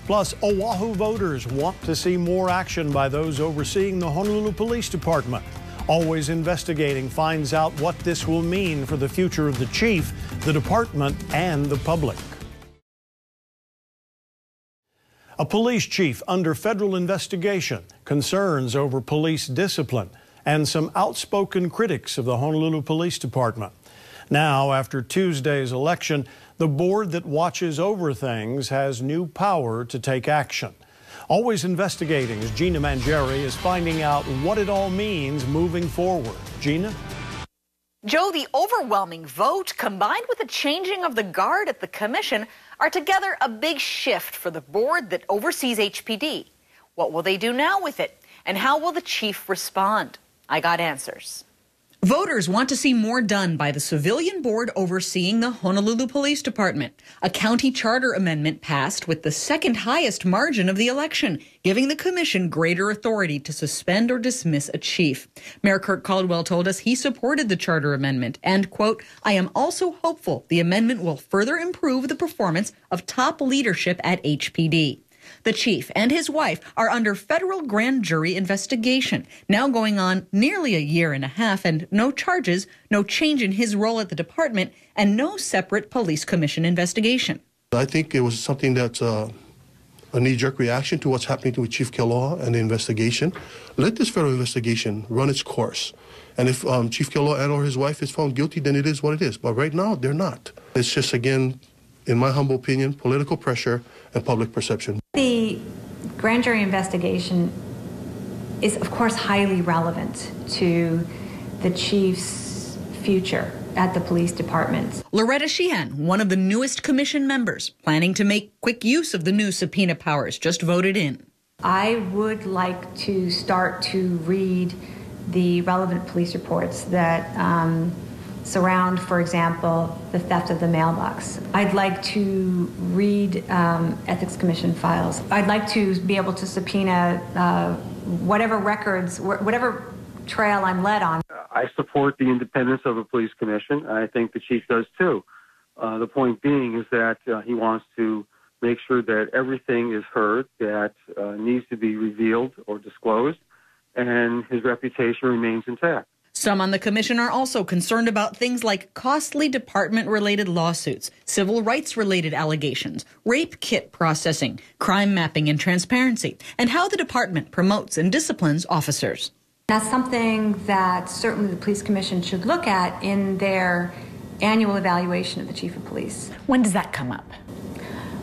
Plus, Oahu voters want to see more action by those overseeing the Honolulu Police Department. Always Investigating finds out what this will mean for the future of the chief, the department, and the public. A police chief under federal investigation, concerns over police discipline, and some outspoken critics of the Honolulu Police Department. Now, after Tuesday's election, the board that watches over things has new power to take action. Always Investigating's Gina Mangieri is finding out what it all means moving forward. Gina? Joe, the overwhelming vote combined with the changing of the guard at the commission are together a big shift for the board that oversees HPD. What will they do now with it? And how will the chief respond? I got answers. Voters want to see more done by the civilian board overseeing the Honolulu Police Department. A county charter amendment passed with the second highest margin of the election, giving the commission greater authority to suspend or dismiss a chief. Mayor Kirk Caldwell told us he supported the charter amendment and, quote, "I am also hopeful the amendment will further improve the performance of top leadership at HPD." The chief and his wife are under federal grand jury investigation, now going on nearly a year and a half, and no charges, no change in his role at the department, and no separate police commission investigation. I think it was something that's a knee-jerk reaction to what's happening to Chief Kealoha and the investigation. Let this federal investigation run its course. And if Chief Kealoha and or his wife is found guilty, then it is what it is. But right now, they're not. It's just, again, in my humble opinion, political pressure and public perception. The grand jury investigation is, of course, highly relevant to the chief's future at the police department. Loretta Sheehan, one of the newest commission members, planning to make quick use of the new subpoena powers just voted in. I would like to start to read the relevant police reports that surround, for example, the theft of the mailbox. I'd like to read Ethics Commission files. I'd like to be able to subpoena whatever records, whatever trail I'm led on. I support the independence of a police commission. I think the chief does too. The point being is that he wants to make sure that everything is heard that needs to be revealed or disclosed, and his reputation remains intact. Some on the commission are also concerned about things like costly department-related lawsuits, civil rights-related allegations, rape kit processing, crime mapping and transparency, and how the department promotes and disciplines officers. That's something that certainly the police commission should look at in their annual evaluation of the chief of police. When does that come up?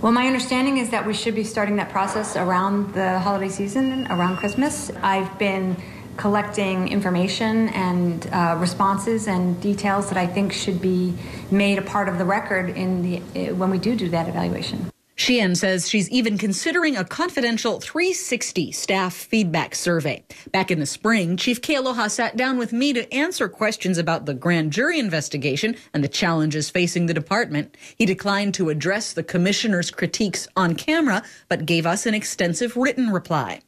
Well, my understanding is that we should be starting that process around the holiday season, around Christmas. I've been collecting information and responses and details that I think should be made a part of the record when we do that evaluation. Sheehan says she's even considering a confidential 360 staff feedback survey. Back in the spring, Chief Kealoha sat down with me to answer questions about the grand jury investigation and the challenges facing the department. He declined to address the commissioner's critiques on camera, but gave us an extensive written reply.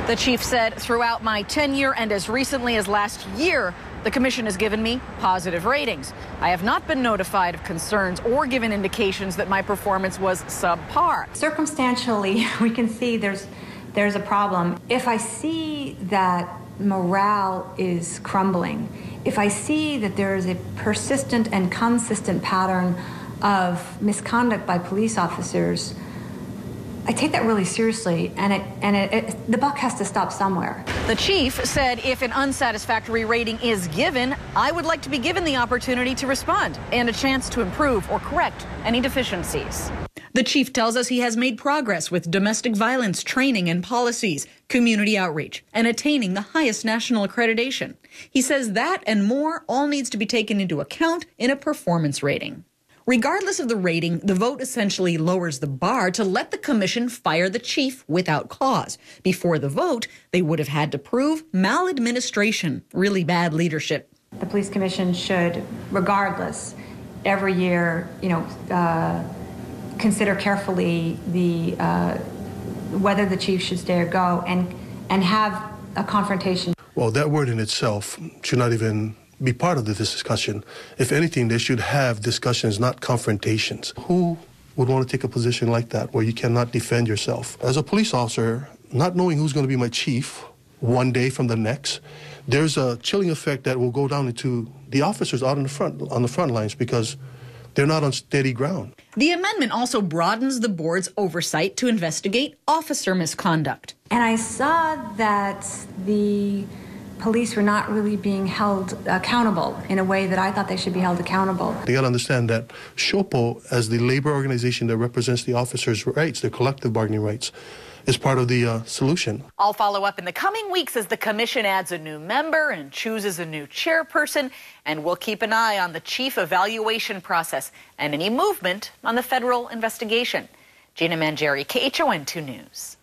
The chief said, throughout my tenure and as recently as last year, the commission has given me positive ratings. I have not been notified of concerns or given indications that my performance was subpar. Circumstantially, we can see there's a problem. If I see that morale is crumbling, if I see that there is a persistent and consistent pattern of misconduct by police officers, I take that really seriously, and the buck has to stop somewhere. The chief said if an unsatisfactory rating is given, I would like to be given the opportunity to respond and a chance to improve or correct any deficiencies. The chief tells us he has made progress with domestic violence training and policies, community outreach, and attaining the highest national accreditation. He says that and more all needs to be taken into account in a performance rating. Regardless of the rating, the vote essentially lowers the bar to let the commission fire the chief without cause. Before the vote, they would have had to prove maladministration, really bad leadership. The police commission should, regardless, every year, consider carefully whether the chief should stay or go, and have a confrontation. Well, that word in itself should not even be part of this discussion. If anything, they should have discussions, not confrontations. Who would want to take a position like that where you cannot defend yourself. As a police officer, not knowing who's going to be my chief one day from the next, there's a chilling effect that will go down into the officers out on the front lines because they're not on steady ground. The amendment also broadens the board's oversight to investigate officer misconduct. And I saw that the police were not really being held accountable in a way that I thought they should be held accountable. They got to understand that SHOPO, as the labor organization that represents the officers' rights, their collective bargaining rights, is part of the solution. I'll follow up in the coming weeks as the commission adds a new member and chooses a new chairperson, and we'll keep an eye on the chief evaluation process and any movement on the federal investigation. Gina Mangieri, KHON 2 News.